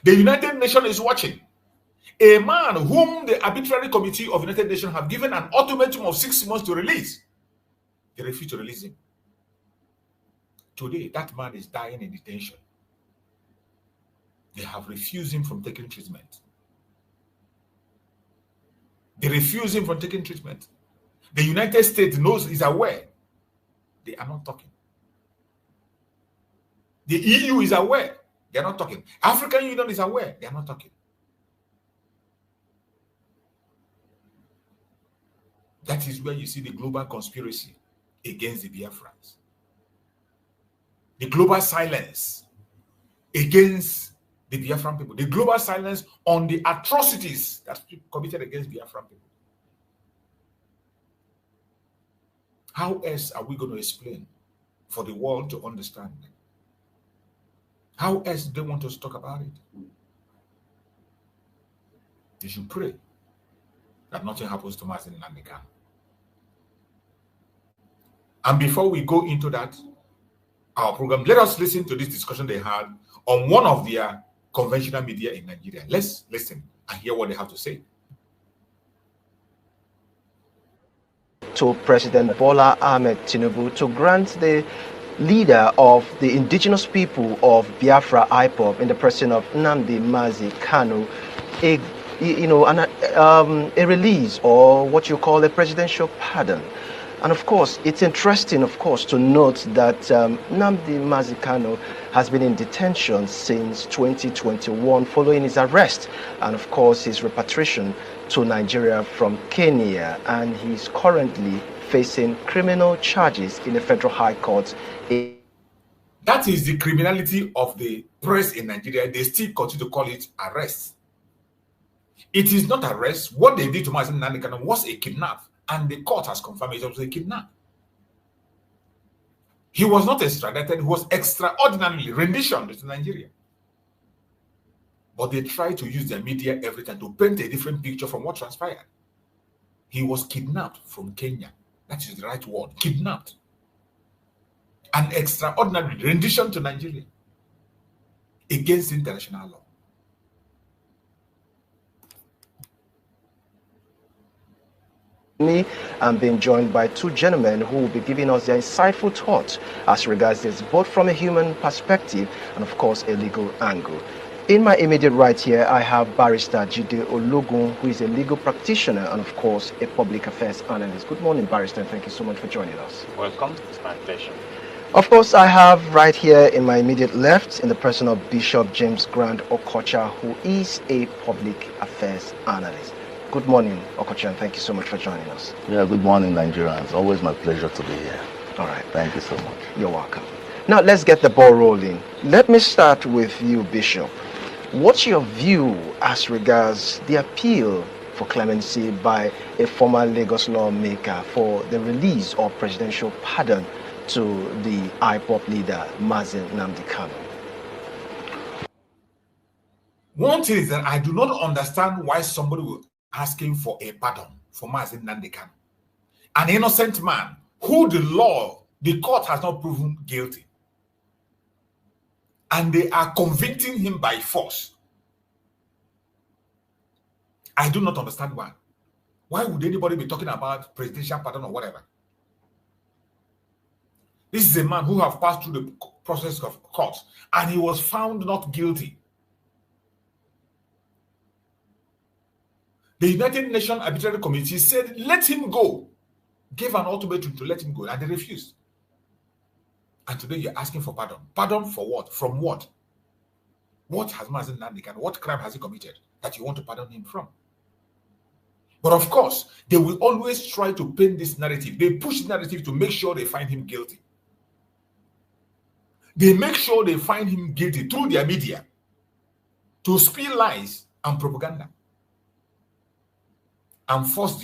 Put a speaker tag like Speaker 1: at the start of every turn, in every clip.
Speaker 1: The United Nations is watching. A man whom the arbitrary committee of United Nations have given an ultimatum of 6 months to release. They refuse to release him. Today, that man is dying in detention. They have refused him from taking treatment. They refuse him from taking treatment. The United States knows, is aware. They are not talking. The EU is aware. They are not talking. African Union is aware. They are not talking. That is where you see the global conspiracy against the Biafrans. The global silence against the Biafran people. The global silence on the atrocities that committed against Biafran people. How else are we going to explain for the world to understand? How else do they want us to talk about it? You should pray that nothing happens to Mazi Nnamdi Kanu. And before we go into that, our program, let us listen to this discussion they had on one of their conventional media in Nigeria. Let's listen and hear what they have to say.
Speaker 2: To President Bola Ahmed Tinubu to grant the leader of the indigenous people of Biafra IPOB in the person of Nnamdi Mazi Kanu a release, or what you call a presidential pardon. And of course, it's interesting, of course, to note that Nnamdi Mazi Kanu has been in detention since 2021 following his arrest and, of course, his repatriation to Nigeria from Kenya. And he's currently facing criminal charges in the Federal High Court.
Speaker 1: That is the criminality of the press in Nigeria. They still continue to call it arrest. It is not arrest. What they did to Mazi Nnamdi Kanu was a kidnap. And the court has confirmed it was a kidnap. He was not extradited, he was extraordinarily renditioned to Nigeria. But they try to use their media every time to paint a different picture from what transpired. He was kidnapped from Kenya. That is the right word, kidnapped. And extraordinarily renditioned to Nigeria against international law.
Speaker 2: I'm being joined by two gentlemen who will be giving us their insightful thoughts as regards this, both from a human perspective and, of course, a legal angle. In my immediate right here, I have Barrister Jide Ologun, who is a legal practitioner and, of course, a public affairs analyst. Good morning, Barrister, and thank you so much for joining us.
Speaker 3: Welcome. It's my pleasure.
Speaker 2: Of course, I have right here in my immediate left, in the person of Bishop James Grant Okocha, who is a public affairs analyst. Good morning, Okocha, and thank you so much for joining us.
Speaker 4: Yeah, good morning, Nigerians. Always my pleasure to be here.
Speaker 2: All right.
Speaker 4: Thank you so much.
Speaker 2: You're welcome. Now, let's get the ball rolling. Let me start with you, Bishop. What's your view as regards the appeal for clemency by a former Lagos lawmaker for the release of presidential pardon to the IPOB leader, Mazi Nnamdi Kanu?
Speaker 1: One thing is that I do not understand why somebody will asking for a pardon for Mazi Nnamdi Kanu, an innocent man who the court has not proven guilty, and they are convicting him by force. I do not understand why. Why would anybody be talking about presidential pardon or whatever? This is a man who have passed through the process of court, and he was found not guilty. The United Nations Arbitrary Committee said, let him go. Gave an ultimatum to let him go, and they refused. And today you're asking for pardon. Pardon for what? From what? What has Mazi Nnamdi Kanu, what crime has he committed that you want to pardon him from? But of course, they will always try to paint this narrative. They push the narrative to make sure they find him guilty. They make sure they find him guilty through their media to spill lies and propaganda, and force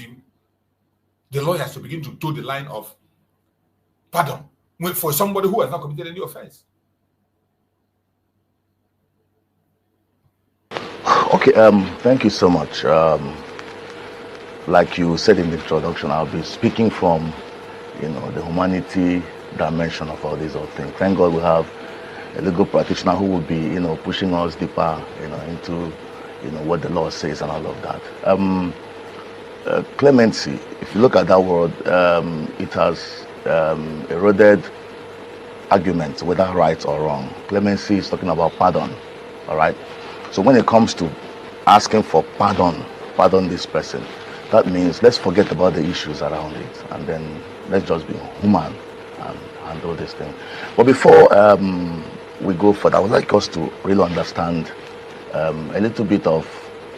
Speaker 1: the lawyers to begin to toe the line of pardon for somebody who has not committed any offense.
Speaker 4: Okay, thank you so much. Like you said in the introduction, I'll be speaking from, the humanity dimension of all these other things. Thank God we have a legal practitioner who will be, pushing us deeper, into, what the law says and all of that. Clemency, if you look at that word, it has eroded arguments, whether right or wrong. Clemency is talking about pardon, all right? So when it comes to asking for pardon this person, that means let's forget about the issues around it, and then let's just be human and do this thing. But before we go further, I would like us to really understand a little bit of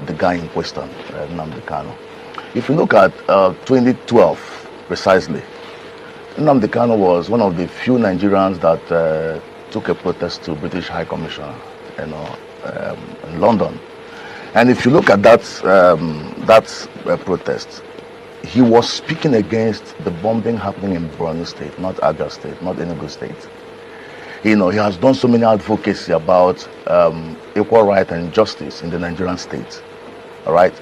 Speaker 4: the guy in question, Nnamdi Kanu. If you look at 2012 precisely, Nnamdi Kanu was one of the few Nigerians that took a protest to British High Commissioner, in London. And if you look at that protest, he was speaking against the bombing happening in Borno State, not Abia State, not Enugu State. He has done so many advocacy about equal right and justice in the Nigerian state. All right.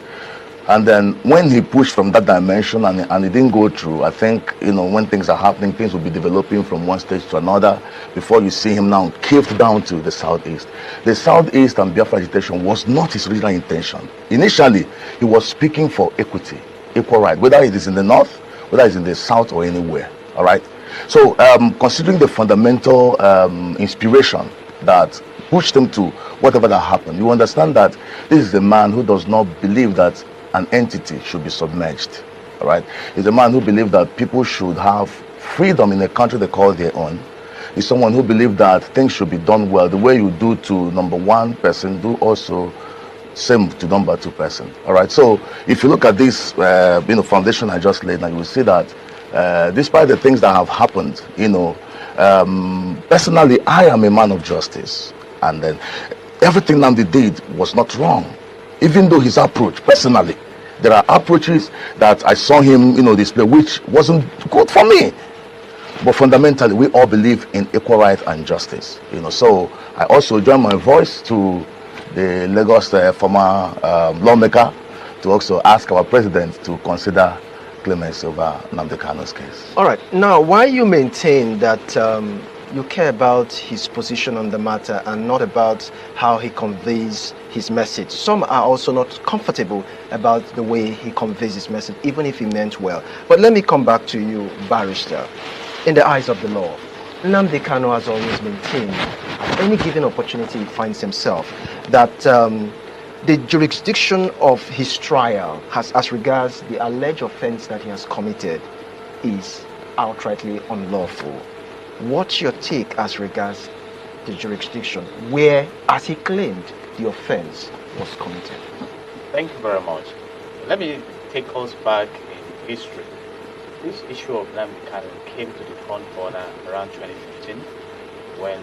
Speaker 4: And then when he pushed from that dimension and it didn't go through, I think, when things are happening, things will be developing from one stage to another before you see him now caved down to the southeast. The southeast and Biafra agitation was not his original intention. Initially, he was speaking for equity, equal right, whether it is in the north, whether it's in the south or anywhere. All right. So considering the fundamental inspiration that pushed him to whatever that happened, you understand that this is a man who does not believe that an entity should be submerged. All right. He's a man who believes that people should have freedom in a country they call their own. He's someone who believes that things should be done well. The way you do to number one person, do also same to number two person. All right. So if you look at this, foundation I just laid, now you will see that despite the things that have happened, personally, I am a man of justice, and then everything Nnamdi did was not wrong. Even though his approach, personally, there are approaches that I saw him, display, which wasn't good for me. But fundamentally, we all believe in equal right and justice. So I also join my voice to the Lagos former lawmaker to also ask our president to consider clemency over Nnamdi Kanu's case.
Speaker 2: All right. Now, why you maintain that you care about his position on the matter and not about how he conveys his message? Some are also not comfortable about the way he conveys his message, even if he meant well. But let me come back to you, barrister. In the eyes of the law, Nnamdi Kanu has always maintained, at any given opportunity he finds himself, that the jurisdiction of his trial, as regards the alleged offense that he has committed, is outrightly unlawful. What's your take as regards the jurisdiction where, as he claimed, the offense was committed?
Speaker 3: Thank you very much. Let me take us back in history. This issue of Nnamdi Kanu came to the front burner around 2015 when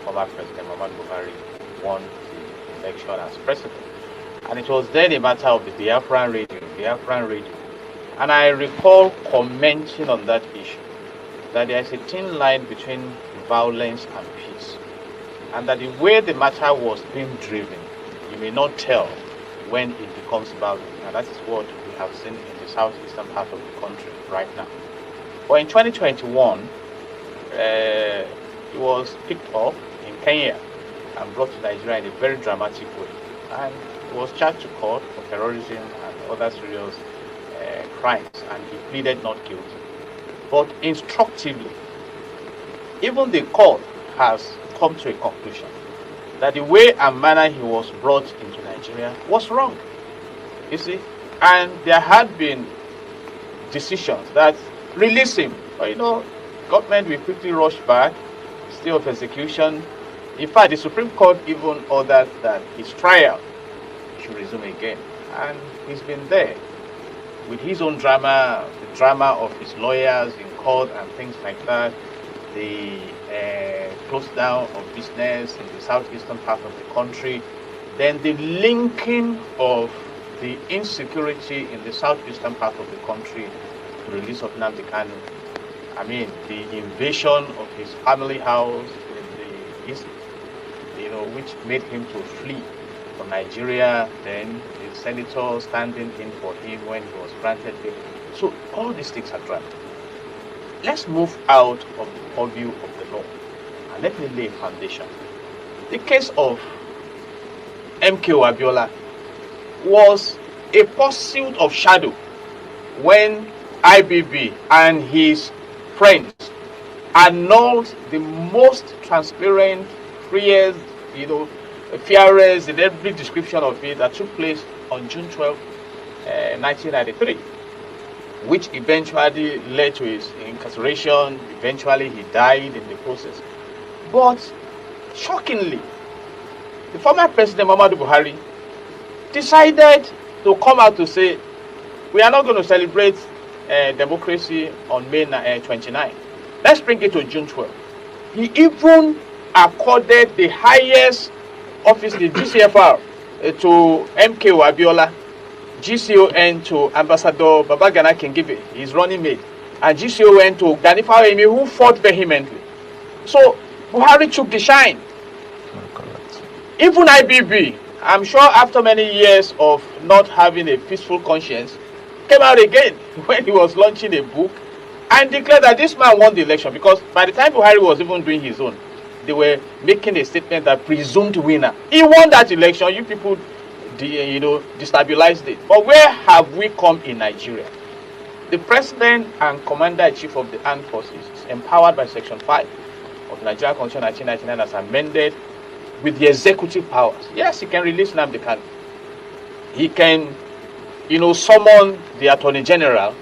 Speaker 3: former President Muhammadu Buhari won the election as president. And it was then a matter of the Biafran radio. And I recall commenting on that issue, that there is a thin line between violence and peace, and that the way the matter was being driven, you may not tell when it becomes violent, and that is what we have seen in the southeastern part of the country right now. But in 2021, it was picked up in Kenya and brought to Nigeria in a very dramatic way, and he was charged to court for terrorism and other serious crimes, and he pleaded not guilty. But instructively, even the court has come to a conclusion that the way and manner he was brought into Nigeria was wrong. You see, and there had been decisions that release him. But government will quickly rush back, stay of execution. In fact, the Supreme Court even ordered that his trial should resume again, and he's been there with his own drama, the drama of his lawyers in court and things like that, the close down of business in the southeastern part of the country, then the linking of the insecurity in the southeastern part of the country to the release of Nnamdi Kanu. I mean, the invasion of his family house in the east, which made him to flee from Nigeria, then the senator standing in for him when he was granted bail. So all these things are drama. Let's move out of the purview of the law and let me lay a foundation. The case of MKO Abiola was a pursuit of shadow when IBB and his friends annulled the most transparent, freest, fairest in every description of it that took place on June 12, 1993, which eventually led to his incarceration. Eventually, he died in the process. But shockingly, the former President Muhammadu Buhari decided to come out to say, we are not going to celebrate democracy on May 29. Let's bring it to June 12. He even accorded the highest office, the GCFR, to MKO Abiola, GCON to Ambassador Babagana Kingibe, his running mate, and GCON to Ganifa Emi, who fought vehemently. So Buhari took the shine. Even IBB, I'm sure after many years of not having a peaceful conscience, came out again when he was launching a book and declared that this man won the election, because by the time Buhari was even doing his own, they were making a statement that presumed winner. He won that election. You people, destabilized it. But where have we come in Nigeria? The president and commander-in-chief of the armed forces is empowered by Section 5 of Nigeria Constitution 1999 as amended with the executive powers. Yes, he can release Nnamdi Kanu. He can, summon the Attorney General,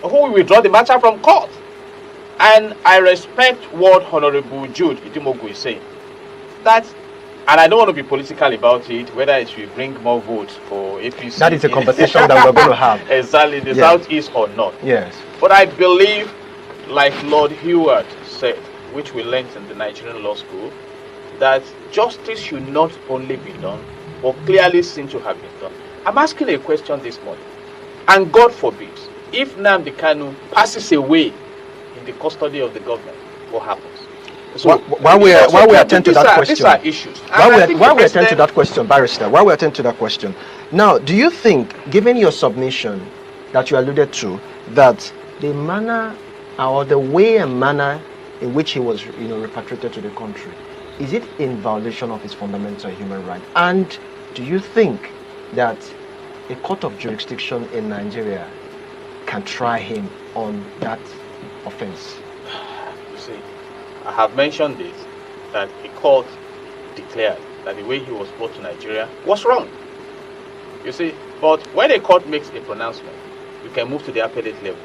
Speaker 3: who will withdraw the matter from court. And I respect what Honorable Jude Idimogu is saying. That, and I don't want to be political about it, whether it will bring more votes for APC.
Speaker 2: That is a conversation that we're going to have.
Speaker 3: Exactly, the Southeast or not.
Speaker 2: Yes.
Speaker 3: But I believe, like Lord Heward said, which we learned in the Nigerian Law School, that justice should not only be done, but clearly seem to have been done. I'm asking a question this morning, and God forbid, if Nnamdi Kanu passes away in the custody of the government, what happens? So
Speaker 2: while we attend to that question,
Speaker 3: these are issues.
Speaker 2: While we attend to that question, Barrister, while we attend to that question, now, do you think, given your submission that you alluded to, that the manner or the way and manner in which he was, repatriated to the country, is it in violation of his fundamental human right? And do you think that a court of jurisdiction in Nigeria can try him on that offense?
Speaker 3: You see, I have mentioned this, that a court declared that the way he was brought to Nigeria was wrong. You see, but when a court makes a pronouncement, you can move to the appellate level.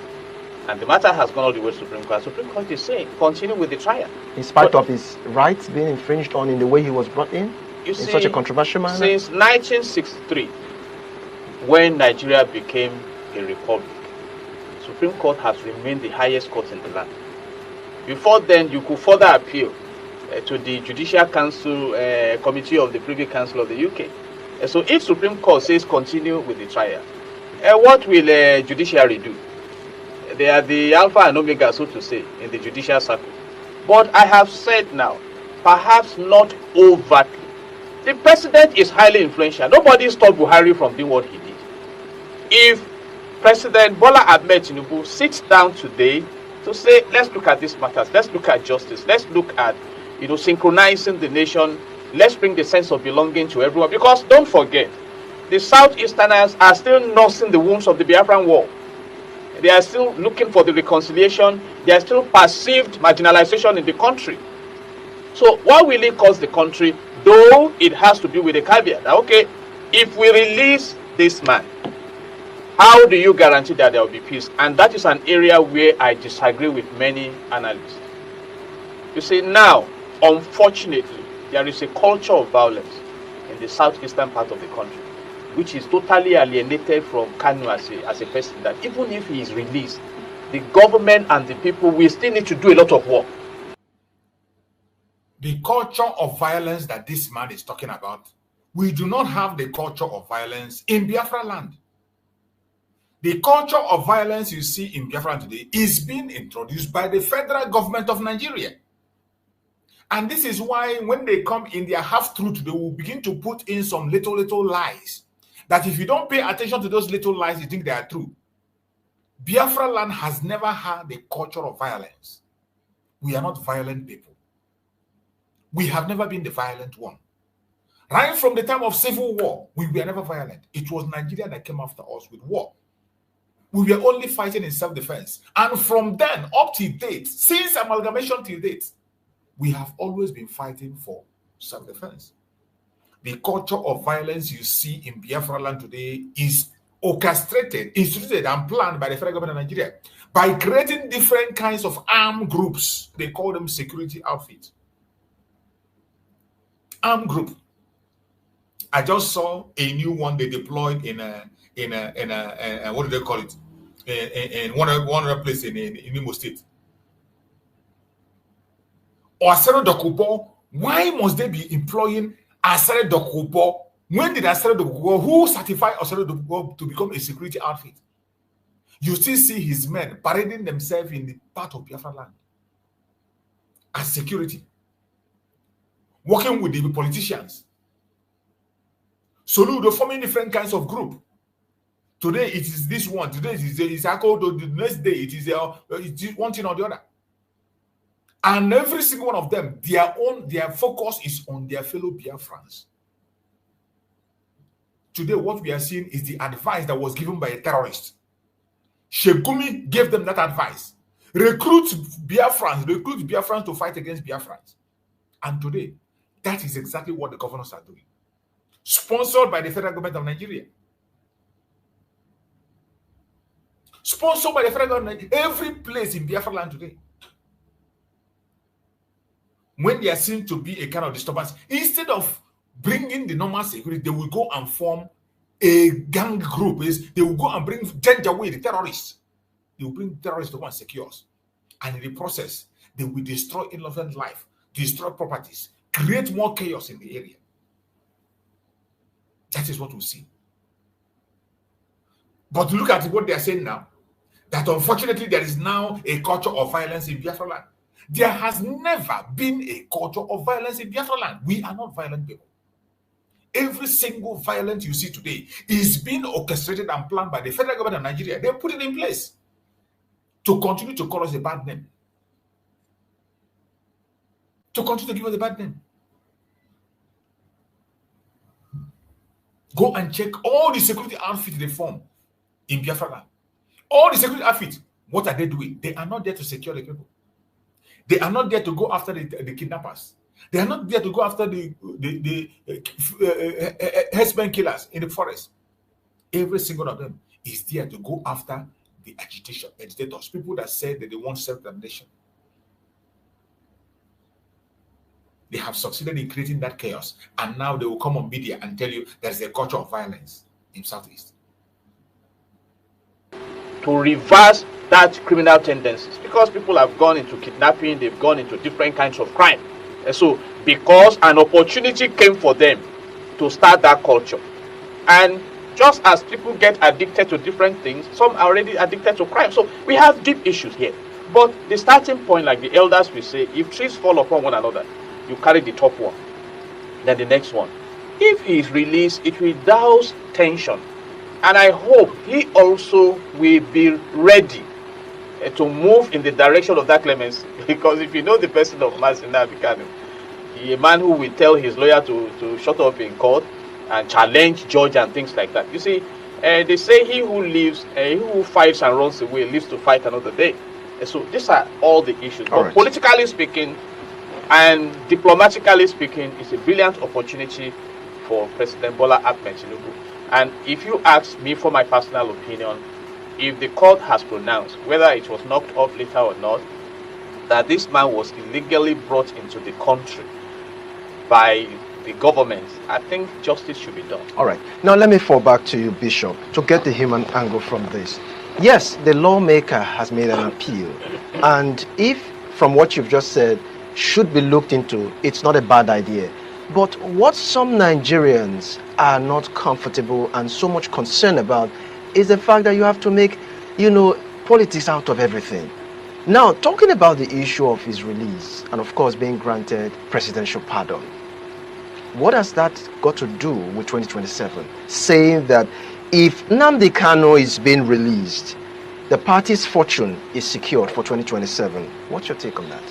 Speaker 3: And the matter has gone all the way to Supreme Court. Supreme Court is saying, continue with the trial.
Speaker 2: In spite of his rights being infringed on in the way he was brought in such a controversial manner?
Speaker 3: Since 1963, when Nigeria became a republic, Supreme Court has remained the highest court in the land. Before then, you could further appeal to the Judicial Council Committee of the Privy Council of the UK. So if Supreme Court says continue with the trial, what will judiciary do? They are the alpha and omega, so to say, in the judicial circle. But I have said now, perhaps not overtly. The president is highly influential. Nobody stopped Buhari from doing what he did. If President Bola Ahmed Tinubu sits down today to say, let's look at these matters, let's look at justice, let's look at, synchronizing the nation, let's bring the sense of belonging to everyone. Because don't forget, the Southeasterners are still nursing the wounds of the Biafran War. They are still looking for the reconciliation. They are still perceived marginalization in the country. So what will it cost the country? Though it has to be with a caveat. Okay, if we release this man, how do you guarantee that there will be peace? And that is an area where I disagree with many analysts. You see, now, unfortunately, there is a culture of violence in the southeastern part of the country, which is totally alienated from Kanu as a person, that even if he is released, the government and the people will still need to do a lot of work.
Speaker 1: The culture of violence that this man is talking about, we do not have the culture of violence in Biafra land. The culture of violence you see in Biafra land today is being introduced by the federal government of Nigeria. And this is why when they come in their half-truth, they will begin to put in some little lies. That if you don't pay attention to those little lies, you think they are true. Biafra land has never had a culture of violence. We are not violent people. We have never been the violent one. Right from the time of civil war, we were never violent. It was Nigeria that came after us with war. We were only fighting in self-defense. And from then up to date, since amalgamation till date, we have always been fighting for self-defense. The culture of violence you see in Biafra land today is orchestrated, instituted, and planned by the federal government of Nigeria by creating different kinds of armed groups. They call them security outfits. Armed group. I just saw a new one they deployed in what do they call it? In one other place in Imo State. Asere Dokubo, why must they be employing Asere Dokubo? When did Asere Dokubo, who certified Asere Dokubo to become a security outfit? You still see his men parading themselves in the part of Biafra land as security, working with the politicians. So they're forming different kinds of group. Today it is this one. Today it is the next day it is one thing or the other. And every single one of them, their focus is on their fellow Biafrans. Today, what we are seeing is the advice that was given by a terrorist. Shegumi gave them that advice. Recruit Biafrans to fight against Biafrans. And today, that is exactly what the governors are doing. Sponsored by the federal government of Nigeria. Sponsored by the federal government. Every place in Biafra land today. When there seems to be a kind of disturbance, instead of bringing the normal security, they will go and form a gang group. They will go and bring away the terrorists. They will bring terrorists to go and secure us. And in the process, they will destroy innocent life, destroy properties, create more chaos in the area. That is what we see. But look at what they are saying now, that unfortunately there is now a culture of violence in Biafra land. There has never been a culture of violence in Biafra land. We are not violent people. Every single violence you see today is being orchestrated and planned by the federal government of Nigeria. They put it in place to continue to call us a bad name. To continue to give us a bad name. Go and check all the security outfits they form in Biafra land. All the security outfits, what are they doing? They are not there to secure the people. They are not there to go after the kidnappers. They are not there to go after the herdsmen killers in the forest. Every single one of them is there to go after the agitators, people that say that they want self-determination. They have succeeded in creating that chaos, and now they will come on media and tell you there's a culture of violence in Southeast.
Speaker 3: To reverse that criminal tendencies, because people have gone into kidnapping, they've gone into different kinds of crime. And so because an opportunity came for them to start that culture, and just as people get addicted to different things, some are already addicted to crime. So we have deep issues here. But the starting point, like the elders will say, if trees fall upon one another, you carry the top one, then the next one. If he is released, it will douse tension. And I hope he also will be ready to move in the direction of that clemency. Because if you know the person of Mazi Nnamdi Kanu, a man who will tell his lawyer to shut up in court and challenge judge and things like that. You see, they say he who fights and runs away lives to fight another day. And so these are all the issues. But right, politically speaking and diplomatically speaking, it's a brilliant opportunity for President Bola Ahmed Tinubu. And if you ask me for my personal opinion, if the court has pronounced, whether it was knocked off later or not, that this man was illegally brought into the country by the government, I think justice should be done.
Speaker 2: All right. Now let me fall back to you, Bishop, to get the human angle from this. Yes, the lawmaker has made an appeal. And if, from what you've just said, should be looked into, it's not a bad idea. But what some Nigerians are not comfortable and so much concerned about is the fact that you have to make, politics out of everything. Now, talking about the issue of his release and, of course, being granted presidential pardon, what has that got to do with 2027? Saying that if Nnamdi Kanu is being released, the party's fortune is secured for 2027. What's your take on that?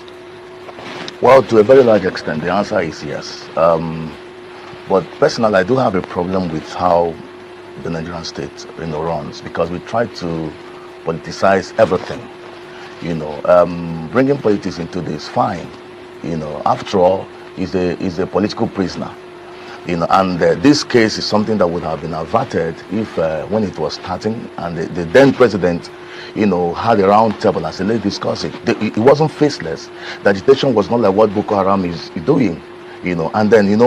Speaker 4: Well, to a very large extent, the answer is yes. But personally, I do have a problem with how the Nigerian state, runs, because we try to politicize everything. Bringing politics into this, fine. After all, he's a political prisoner. And this case is something that would have been averted if, when it was starting, and the then president, had a round table and said, let's discuss it. It wasn't faceless. The agitation was not like what Boko Haram is doing. And then,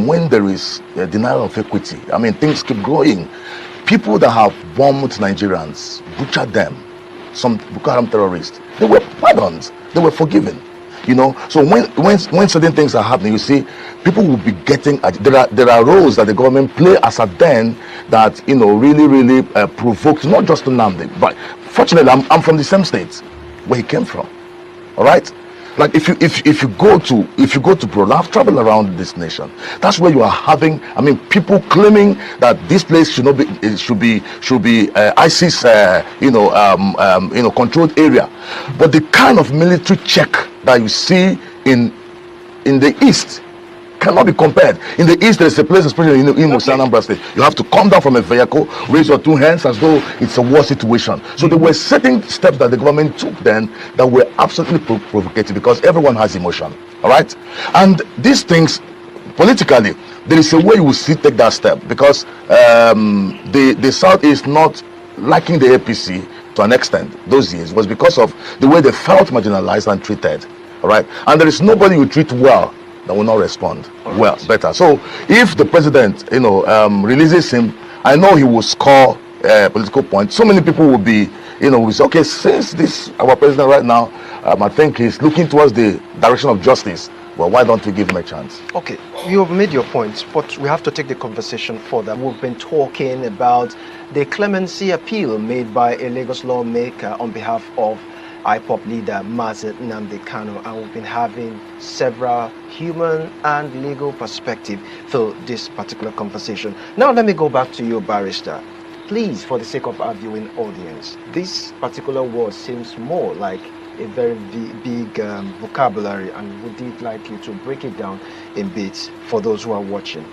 Speaker 4: when there is a denial of equity, I mean, things keep growing. People that have bombed Nigerians, butchered them, some Boko Haram terrorists, they were pardoned, they were forgiven. So when certain things are happening, you see, people will be getting, there are roles that the government play as at then that, really provoked, not just Nnamdi, but fortunately, I'm from the same state where he came from. All right. Like if you go to Bro, I've traveled around this nation. That's where you are having, I mean, people claiming that this place should not be, it should be ISIS, controlled area. But the kind of military check that you see in the east cannot be compared. In the east, there's a place, especially in Anambra State, you have to come down from a vehicle, raise your two hands as though it's a war situation. So there were certain steps that the government took then that were absolutely provocative, because everyone has emotion. All right, and these things politically, there is a way you will still take that step, because the South is not liking the APC to an extent. Those years was because of the way they felt marginalized and treated. All right, and there is nobody you treat well that will not respond better. So if the president, releases him, I know he will score political points. So many people will be, will say, okay, since this our president right now, I think he's looking towards the direction of justice. Well, why don't we give him a chance?
Speaker 2: Okay, you've made your points, but we have to take the conversation further. We've been talking about the clemency appeal made by a Lagos lawmaker on behalf of IPOP leader Mazi Nnamdi Kanu, and we've been having several human and legal perspectives for this particular conversation. Now let me go back to you, barrister. Please, for the sake of our viewing audience, this particular word seems more like a very big vocabulary, and would like you to break it down in bits for those who are watching.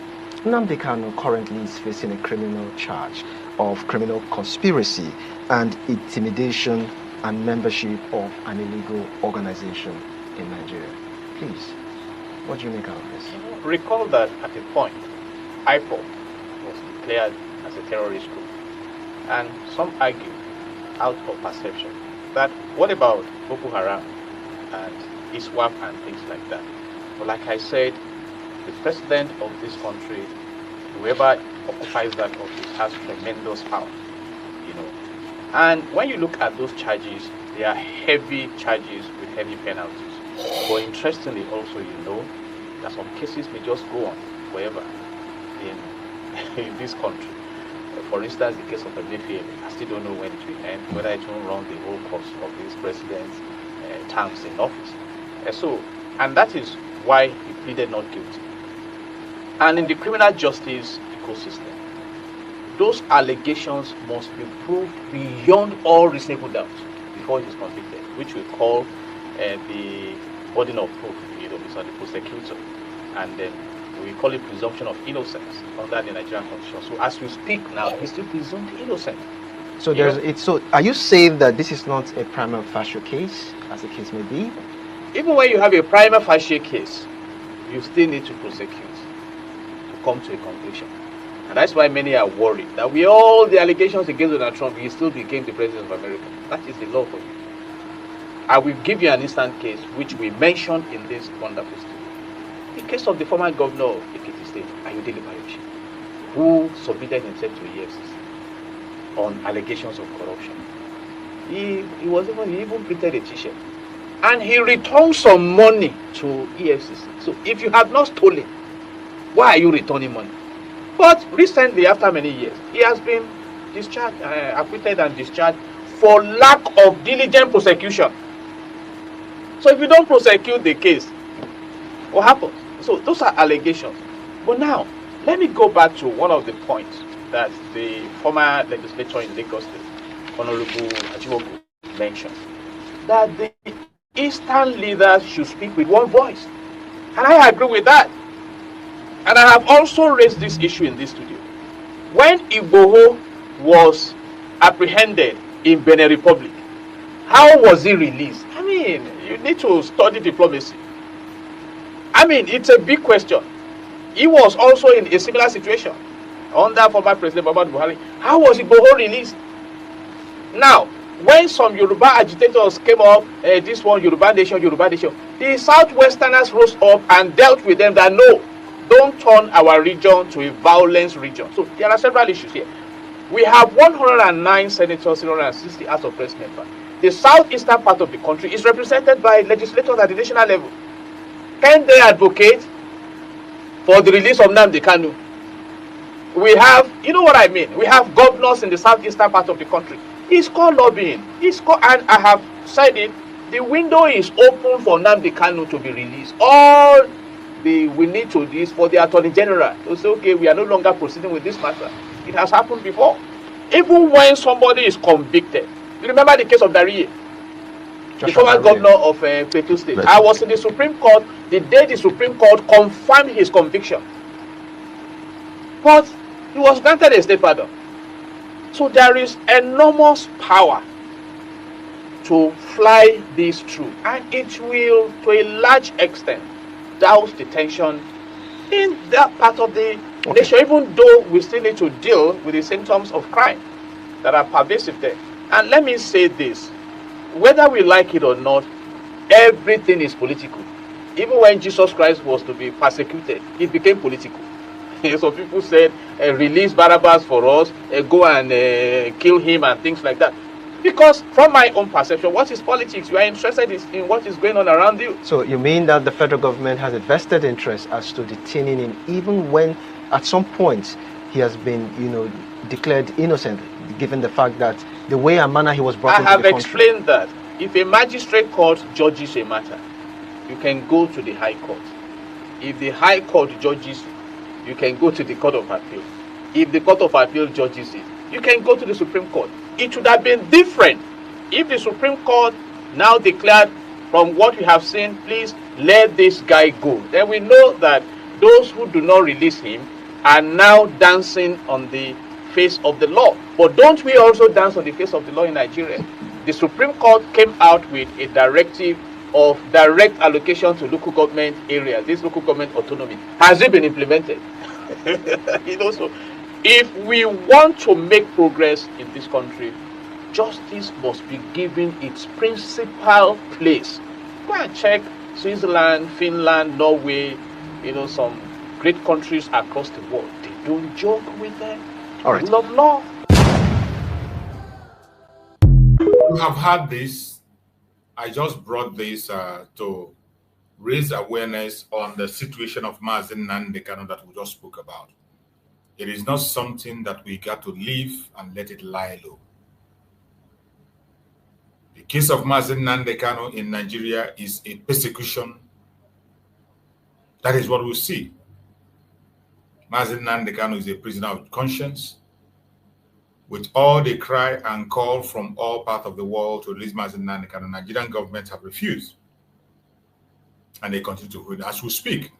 Speaker 2: Nnamdi Kanu currently is facing a criminal charge of criminal conspiracy and intimidation and membership of an illegal organization in Nigeria. Please, what do you make out of this?
Speaker 3: Recall that at a point, IPOP was declared as a terrorist group, and some argue, out of perception, that what about Boko Haram and ISWAP and things like that? But like I said, the president of this country, whoever occupies that office, has tremendous power, And when you look at those charges, they are heavy charges with heavy penalties. But interestingly also, that some cases may just go on forever in this country. For instance, the case of Emefiele, I still don't know when it will end, whether it will run the whole course of this president's terms in office. And that is why he pleaded not guilty. And in the criminal justice ecosystem, those allegations must be proved beyond all reasonable doubt before he is convicted, which we call the burden of proof, it's on the prosecutor. And then we call it presumption of innocence under the Nigerian Constitution. So as we speak now, he's still presumed innocent.
Speaker 2: So so are you saying that this is not a prima facie case, as the case may be?
Speaker 3: Even when you have a prima facie case, you still need to prosecute to come to a conclusion. And that's why many are worried that with all the allegations against Donald Trump, he still became the president of America. That is the law for you. I will give you an instant case which we mentioned in this wonderful story. The case of the former governor of Ekiti State, Ayodele Bayoshi, who submitted himself to EFCC on allegations of corruption. He even printed a t-shirt. And he returned some money to EFCC. So if you have not stolen, why are you returning money? But recently, after many years, he has been discharged, acquitted and discharged for lack of diligent prosecution. So if you don't prosecute the case, what happens? So those are allegations. But now, let me go back to one of the points that the former legislator in Lagos State, Honorable Achiwogu, mentioned, that the Eastern leaders should speak with one voice. And I agree with that. And I have also raised this issue in this studio. When Igboho was apprehended in Benin Republic, how was he released? I mean, you need to study diplomacy. I mean, it's a big question. He was also in a similar situation under former President Muhammadu Buhari. How was Igboho released? Now, when some Yoruba agitators came up, this one, Yoruba nation, the Southwesterners rose up and dealt with them that no, don't turn our region to a violence region. So there are several issues here. We have 109 senators, 160 House of Press members. The southeastern part of the country is represented by legislators at the national level. Can they advocate for the release of Nnamdi Kanu? We have, you know what I mean? We have governors in the southeastern part of the country. It's called lobbying. It's called, and I have said it, the window is open for Nnamdi Kanu to be released. All we need to do is for the Attorney General to say, okay, we are no longer proceeding with this matter. It has happened before. Even when somebody is convicted. You remember the case of Dariye, the former governor of Plateau State. I was in the Supreme Court the day the Supreme Court confirmed his conviction. But he was granted a state pardon. So there is enormous power to fly this through. And it will, to a large extent, douse detention in that part of the nation, even though we still need to deal with the symptoms of crime that are pervasive there. And let me say this, whether we like it or not, everything is political. Even when Jesus Christ was to be persecuted, it became political. So people said, release Barabbas for us, go and kill him and things like that. Because from my own perception, what is politics? You are interested in what is going on around you.
Speaker 2: So you mean that the federal government has a vested interest as to detaining him, even when at some point he has been, declared innocent, given the fact that the way and manner he was brought into the country? I have
Speaker 3: explained that. If a magistrate court judges a matter, you can go to the High Court. If the High Court judges it, you can go to the Court of Appeal. If the Court of Appeal judges it, you can go to the Supreme Court. It would have been different if the Supreme Court now declared, from what we have seen, please let this guy go. Then we know that those who do not release him are now dancing on the face of the law. But don't we also dance on the face of the law in Nigeria? The Supreme Court came out with a directive of direct allocation to local government areas, this local government autonomy. Has it been implemented? So if we want to make progress in this country, justice must be given its principal place. Go and check Switzerland, Finland, Norway, some great countries across the world. They don't joke with them.
Speaker 2: All right.
Speaker 3: Rule of law.
Speaker 1: You have had this. I just brought this to raise awareness on the situation of Mazi Nnamdi Kanu that we just spoke about. It is not something that we got to leave and let it lie low. The case of Mazi Nnamdi Kanu in Nigeria is a persecution. That is what we see. Mazi Nnamdi Kanu is a prisoner of conscience. With all the cry and call from all parts of the world to release Mazi Nnamdi Kanu, Nigerian government have refused. And they continue to hold. As we speak,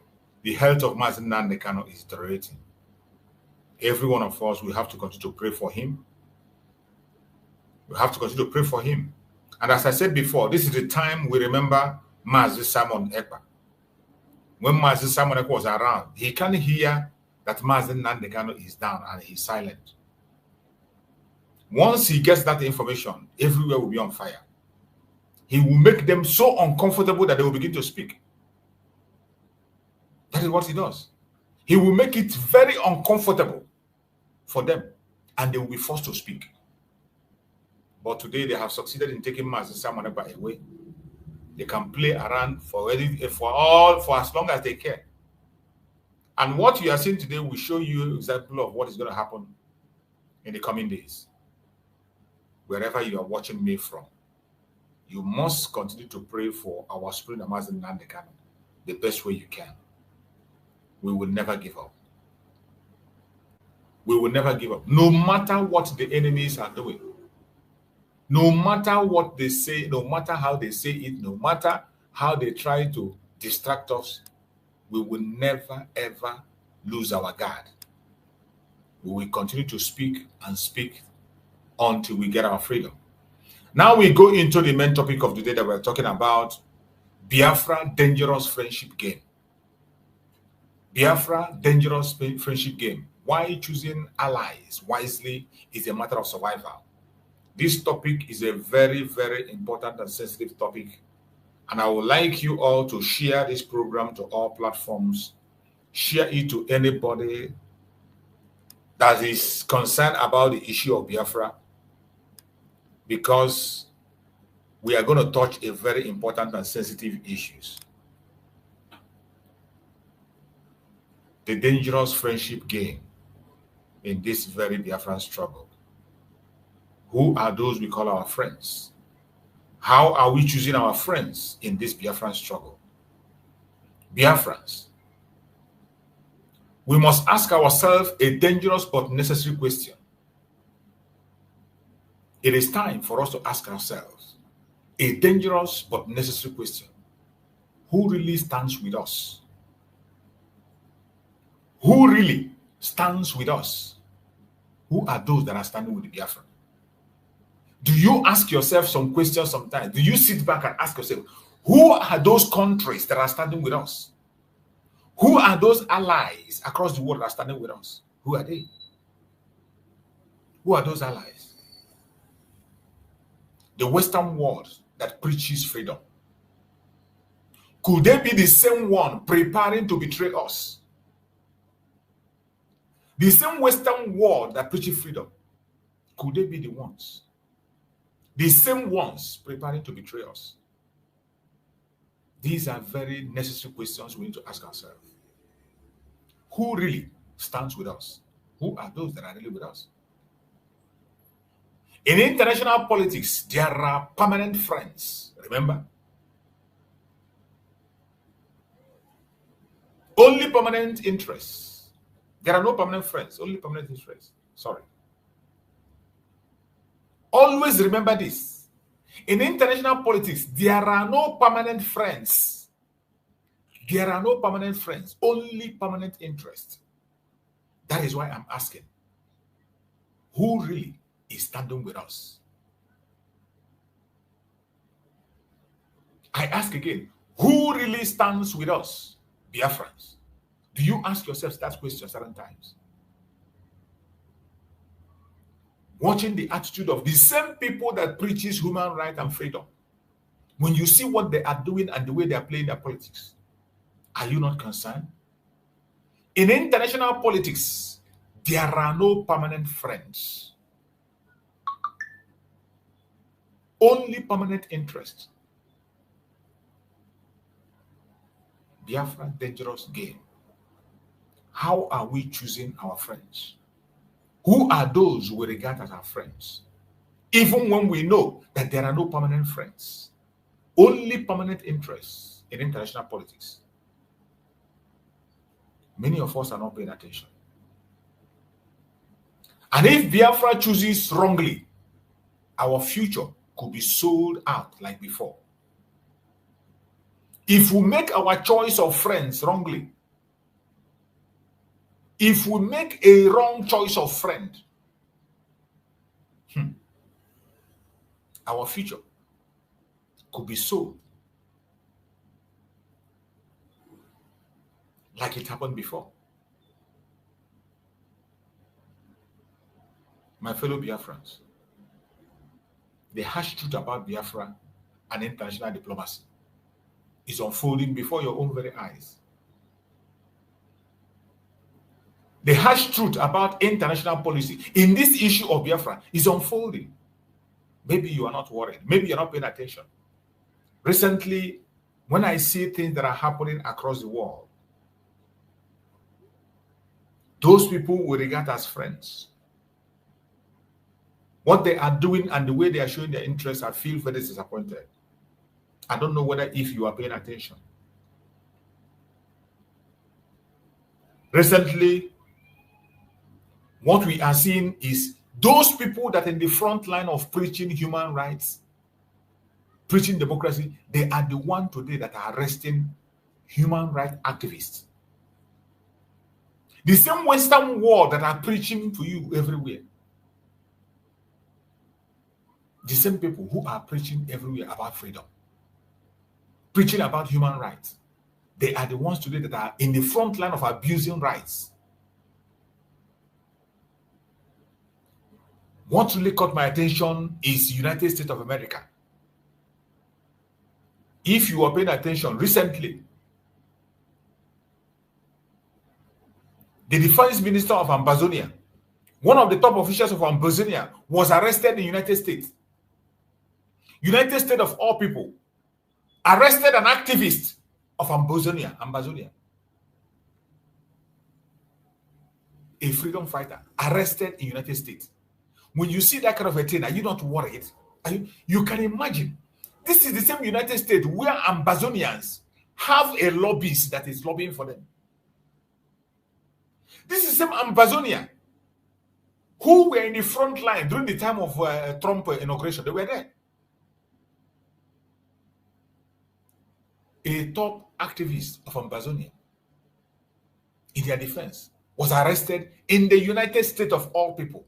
Speaker 1: the health of Mazi Nnamdi Kanu is deteriorating. Every one of us, we have to continue to pray for him. We have to continue to pray for him. And as I said before, this is the time we remember Mazi Simon Ekpa. When Mazi Simon Ekpa was around, he can't hear that Mazi Nnamdi Kanu is down and he's silent. Once he gets that information, everywhere will be on fire. He will make them so uncomfortable that they will begin to speak. That is what he does. He will make it very uncomfortable for them, and they will be forced to speak. But today they have succeeded in taking Mazi Simon Ekpa away. They can play around for as long as they care. And what you are seeing today will show you an example of what is going to happen in the coming days. Wherever you are watching me from, you must continue to pray for our spirit of Mazi Nnamdi Kanu the best way you can. We will never give up. We will never give up. No matter what the enemies are doing, no matter what they say, no matter how they say it, no matter how they try to distract us, we will never, ever lose our guard. We will continue to speak and speak until we get our freedom. Now we go into the main topic of the day that we're talking about: Biafra, dangerous friendship game. Biafra, dangerous friendship game. Why choosing allies wisely is a matter of survival. This topic is a very, very important and sensitive topic. And I would like you all to share this program to all platforms. Share it to anybody that is concerned about the issue of Biafra, because we are going to touch a very important and sensitive issues. The dangerous friendship game in this very Biafran struggle. Who are those we call our friends? How are we choosing our friends in this Biafran struggle? Biafrans, we must ask ourselves a dangerous but necessary question. It is time for us to ask ourselves a dangerous but necessary question. Who really stands with us? Who really stands with us? Who are those that are standing with the Biafran? Do you ask yourself some questions sometimes? Do you sit back and ask yourself, who are those countries that are standing with us? Who are those allies across the world that are standing with us? Who are they? Who are those allies? The Western world that preaches freedom. Could they be the same one preparing to betray us? The same Western world that preaches freedom. Could they be the ones? The same ones preparing to betray us? These are very necessary questions we need to ask ourselves. Who really stands with us? Who are those that are really with us? In international politics, there are permanent friends. Remember? Only permanent interests. There are no permanent friends, only permanent interests. Sorry. Always remember this. In international politics, there are no permanent friends. There are no permanent friends, only permanent interests. That is why I'm asking, who really is standing with us? I ask again, who really stands with us? Biafrans. Do you ask yourself that question certain times? Watching the attitude of the same people that preaches human rights and freedom. When you see what they are doing and the way they are playing their politics, are you not concerned? In international politics, there are no permanent friends. Only permanent interests. Biafra, dangerous game. How are we choosing our friends? Who are those we regard as our friends? Even when we know that there are no permanent friends, only permanent interests in international politics. Many of us are not paying attention. And if Biafra chooses wrongly, our future could be sold out like before. If we make our choice of friends wrongly, if we make a wrong choice of friend, our future could be sold like it happened before. My fellow Biafrans, the harsh truth about Biafra and international diplomacy is unfolding before your own very eyes. The harsh truth about international policy in this issue of Biafra is unfolding. Maybe you are not worried. Maybe you're not paying attention. Recently, when I see things that are happening across the world, those people we regard as friends, what they are doing and the way they are showing their interest, I feel very disappointed. I don't know whether if you are paying attention. Recently, what we are seeing is those people that are in the front line of preaching human rights, preaching democracy, they are the ones today that are arresting human rights activists. The same Western world that are preaching to you everywhere. The same people who are preaching everywhere about freedom, preaching about human rights. They are the ones today that are in the front line of abusing rights. What really caught my attention is United States of America. If you were paying attention recently, the defense minister of Amazonia, one of the top officials of Amazonia, was arrested in the United States. United States of all people arrested an activist of Amazonia. A freedom fighter arrested in the United States. When you see that kind of a thing, are you not worried? You can imagine. This is the same United States where Amazonians have a lobbyist that is lobbying for them. This is the same Amazonia who were in the front line during the time of Trump inauguration. They were there. A top activist of Amazonia, in their defense, was arrested in the United States of all people.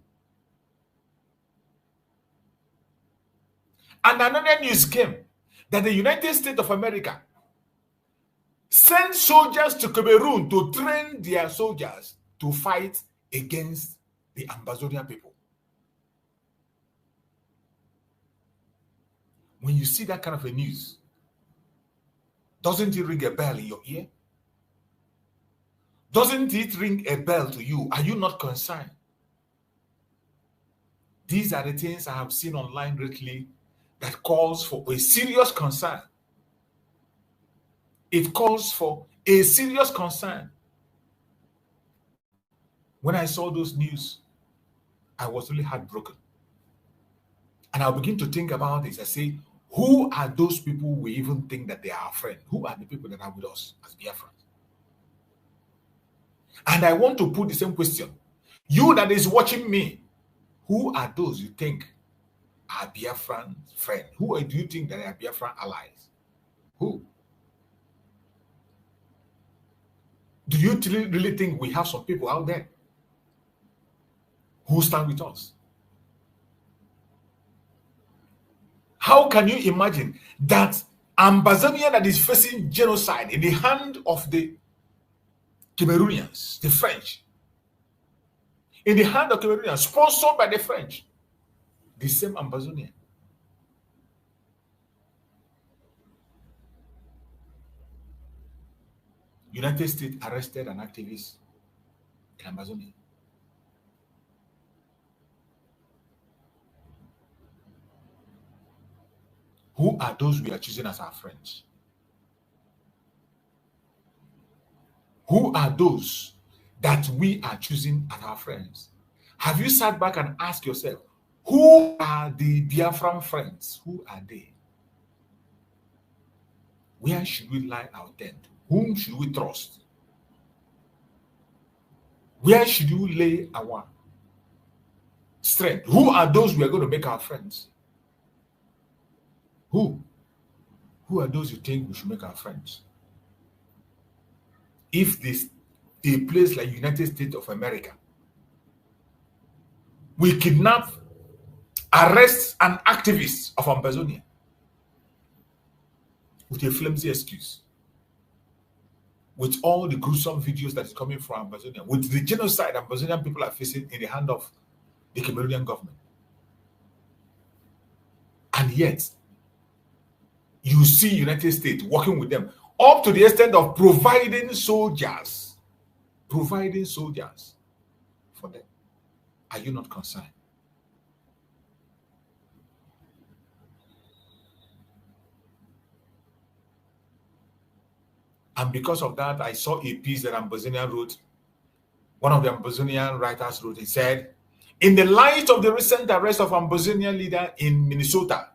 Speaker 1: And another news came that the United States of America sent soldiers to Cameroon to train their soldiers to fight against the Amazonian people. When you see that kind of a news, doesn't it ring a bell in your ear? Doesn't it ring a bell to you? Are you not concerned? These are the things I have seen online lately that calls for a serious concern. It calls for a serious concern. When I saw those news, I was really heartbroken. And I begin to think about this. I say, who are those people we even think that they are our friend? Who are the people that are with us as Biafra? And I want to put the same question. You that is watching me, who are those you think are Biafran friends? Who do you think that are Biafran allies? Who? Do you really think we have some people out there who stand with us? How can you imagine that Amazonia that is facing genocide in the hand of the Cameroonians, the French, in the hand of Cameroonians, sponsored by the French, the same Amazonia, United States arrested an activist in Amazonia. Who are those we are choosing as our friends? Who are those that we are choosing as our friends? Have you sat back and asked yourself, who are the Biafran friends? Who are they? Where should we lie our tent? Whom should we trust? Where should we lay our strength? Who are those we are going to make our friends? Who? Who are those you think we should make our friends? If a place like United States of America, we kidnap, arrest an activist of Amazonia with a flimsy excuse, with all the gruesome videos that is coming from Amazonia, with the genocide Amazonian people are facing in the hand of the Cameroonian government. And yet, you see United States working with them up to the extent of providing soldiers for them. Are you not concerned? And because of that, I saw a piece that Ambazonian wrote. One of the Ambazonian writers wrote, he said, in the light of the recent arrest of Ambazonian leader in Minnesota,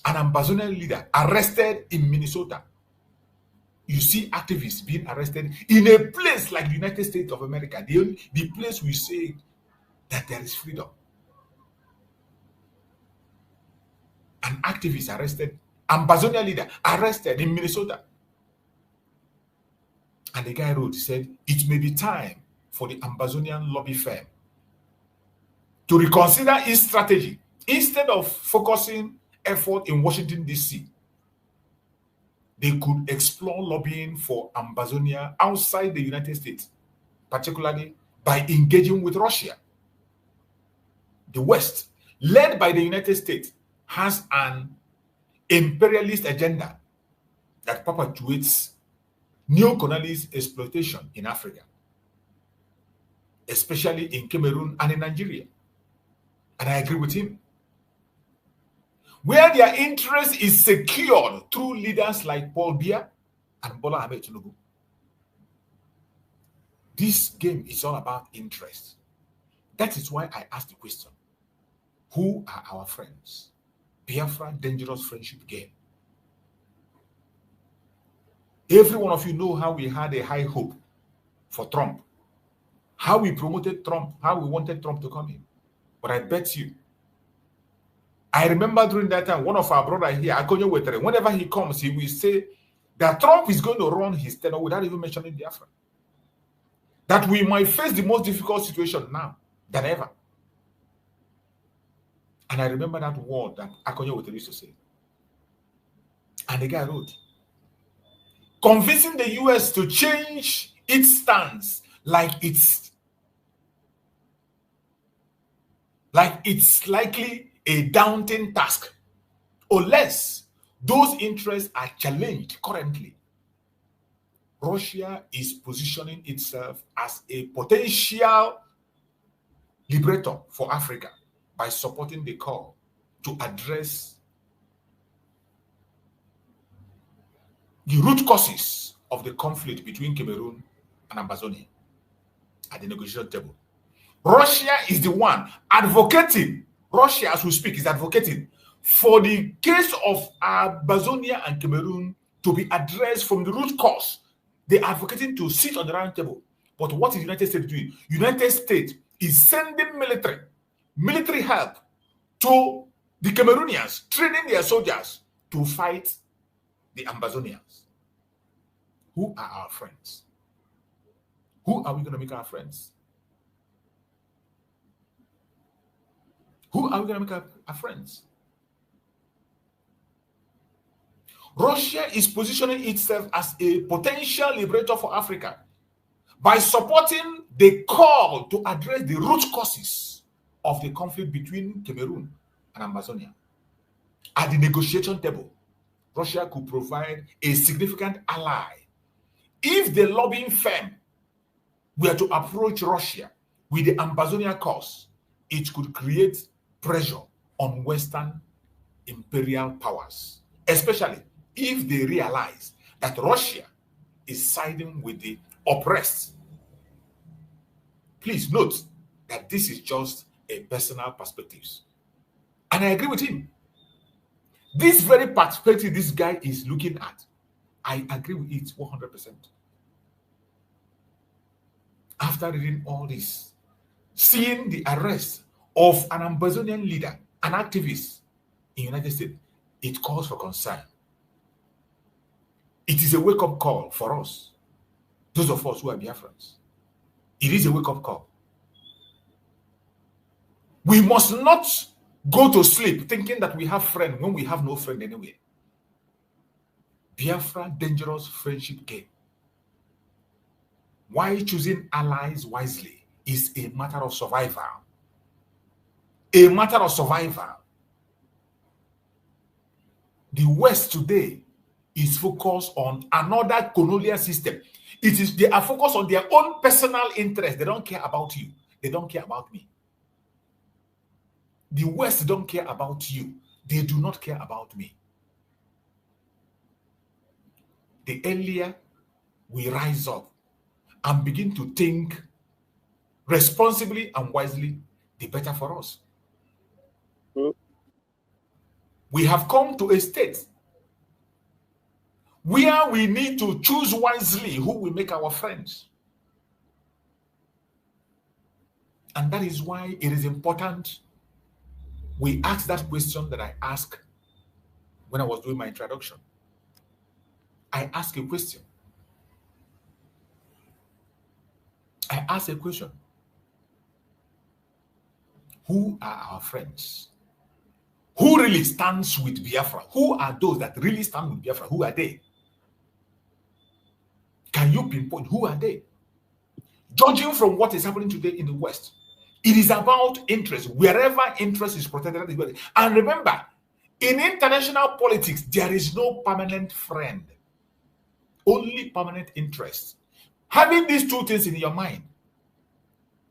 Speaker 1: an Ambazonian leader arrested in Minnesota, you see activists being arrested in a place like the United States of America, the place we say that there is freedom. An activist arrested, Ambazonian leader arrested in Minnesota. And the guy wrote, he said, it may be time for the Ambazonian lobby firm to reconsider its strategy. Instead of focusing effort in Washington, D.C., they could explore lobbying for Ambazonia outside the United States, particularly by engaging with Russia. The West, led by the United States, has an imperialist agenda that perpetuates neo-colonialist exploitation in Africa, especially in Cameroon and in Nigeria. And I agree with him. Where their interest is secured through leaders like Paul Biya and Bola Ahmed Tinubu. This game is all about interest. That is why I asked the question, who are our friends? Biafra dangerous friendship game. Every one of you know how we had a high hope for Trump, how we promoted Trump, how we wanted Trump to come in. But I bet you, I remember during that time, one of our brothers here, Akonyo Wetere, whenever he comes, he will say that Trump is going to run his tenure without even mentioning Biafra. That we might face the most difficult situation now than ever. And I remember that word that Akonyo Wetere used to say. And the guy wrote, convincing the US to change its stance like it's likely a daunting task, unless those interests are challenged currently. Russia is positioning itself as a potential liberator for Africa by supporting the call to address the root causes of the conflict between Cameroon and Ambazonia at the negotiation table. Russia is the one advocating, Russia as we speak is advocating for the case of Ambazonia and Cameroon to be addressed from the root cause. They're advocating to sit on the round table. But what is the United States doing? United States is sending military help to the Cameroonians, training their soldiers to fight the Ambazonians. Who are our friends? Who are we going to make our friends? Who are we going to make our friends? Russia is positioning itself as a potential liberator for Africa by supporting the call to address the root causes of the conflict between Cameroon and Ambazonia. At the negotiation table, Russia could provide a significant ally if the lobbying firm were to approach Russia with the Ambazonia cause. It could create pressure on Western imperial powers, especially if they realize that Russia is siding with the oppressed. Please note that this is just a personal perspective. And I agree with him. This very perspective this guy is looking at, I agree with it 100%. After reading all this, seeing the arrest of an Ambazonian leader, an activist in the United States, it calls for concern. It is a wake-up call for us, those of us who are Biafrans. It is a wake-up call. We must not go to sleep thinking that we have friends when we have no friend anywhere. Biafra dangerous friendship game. Why choosing allies wisely is a matter of survival. A matter of survival. The West today is focused on another colonial system. They are focused on their own personal interest. They don't care about you. They don't care about me. The West don't care about you. They do not care about me. The earlier we rise up and begin to think responsibly and wisely, the better for us. We have come to a state where we need to choose wisely who will make our friends. And that is why it is important we ask that question that I asked when I was doing my introduction. I asked a question. I ask a question. Who are our friends? Who really stands with Biafra? Who are those that really stand with Biafra? Who are they? Can you pinpoint who are they? Judging from what is happening today in the West, it is about interest. Wherever interest is protected. And remember, in international politics, there is no permanent friend, only permanent interest. Having these two things in your mind,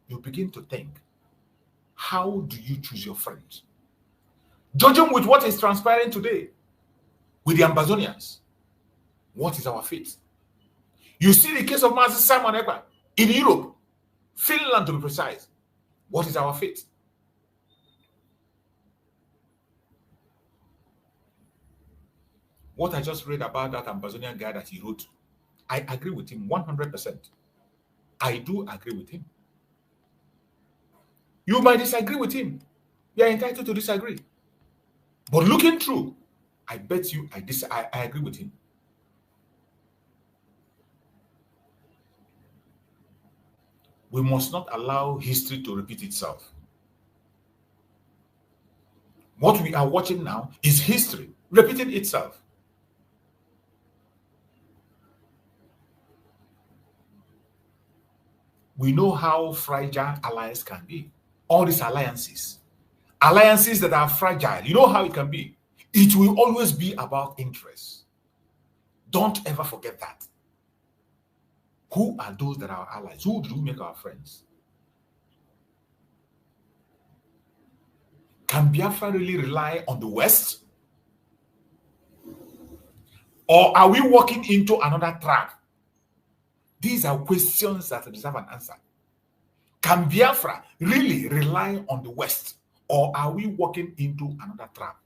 Speaker 1: you begin to think, how do you choose your friends? Judging with what is transpiring today with the Amazonians, what is our fate? You see the case of Mazi Ekpa in Europe, Finland to be precise. What is our fate? What I just read about that Amazonian guy that he wrote, I agree with him 100%. I do agree with him. You might disagree with him. You are entitled to disagree. But looking through, I bet you I agree with him. We must not allow history to repeat itself. What we are watching now is history repeating itself. We know how fragile allies can be. All these alliances that are fragile, you know how it can be. It will always be about interest. Don't ever forget that. Who are those that are our allies? Who do we make our friends? Can Biafra really rely on the West? Or are we walking into another trap? These are questions that deserve an answer. Can Biafra really rely on the West? Or are we walking into another trap?